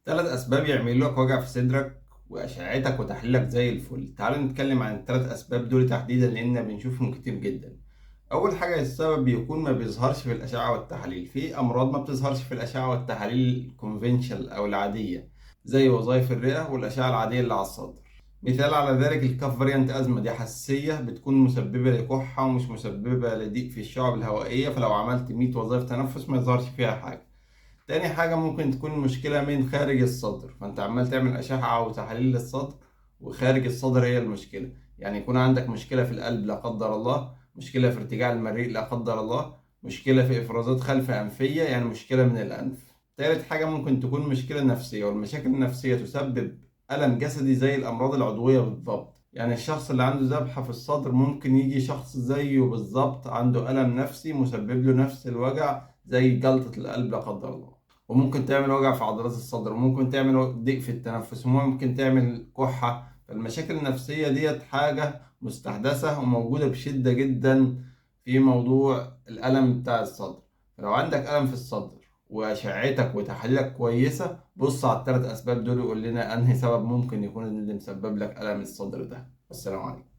ثلاث أسباب يعملوا لك وجع في صدرك وأشعتك وتحليلك زي الفل. تعالوا نتكلم عن الثلاث أسباب دول تحديدا لأن بنشوفهم كتير جدا. أول حاجة السبب بيكون ما بيظهرش في الأشعة والتحاليل. في أمراض ما بتظهرش في الأشعة والتحاليل الكونفنشال أو العادية، زي وظائف الرئة والأشعة العادية اللي على الصدر. مثال على ذلك الكاف فاريانت أزمة، دي حساسية بتكون مسببة لكحة ومش مسببة لضيق في الشعب الهوائية، فلو عملت 100 وظائف تنفس ما يظهرش فيها حاجة. تاني حاجة ممكن تكون مشكلة من خارج الصدر، فأنت عمال تعمل أشعة أو تحاليل للصدر وخارج الصدر هي المشكلة. يعني يكون عندك مشكلة في القلب لا قدر الله، مشكلة في ارتجاع المريء لا قدر الله، مشكلة في إفرازات خلف أنفية يعني مشكلة من الأنف. تالت حاجة ممكن تكون مشكلة نفسية، والمشاكل النفسية تسبب ألم جسدي زي الأمراض العضوية بالضبط. يعني الشخص اللي عنده ذبحة في الصدر ممكن يجي شخص زيه بالضبط عنده ألم نفسي مسبب له نفس الوجع زي جلطة القلب لا قدر الله. وممكن تعمل وجع في عضلات الصدر، وممكن تعمل ضيق في التنفس، وممكن تعمل كحة. فالمشاكل النفسية ديت حاجة مستحدثة وموجودة بشدة جدا في موضوع الألم بتاع الصدر. فلو عندك ألم في الصدر وأشعتك وتحاليلك كويسة، بص على الثلاث أسباب دول وقول لنا أنهي سبب ممكن يكون اللي مسبب لك ألم الصدر ده. والسلام عليكم.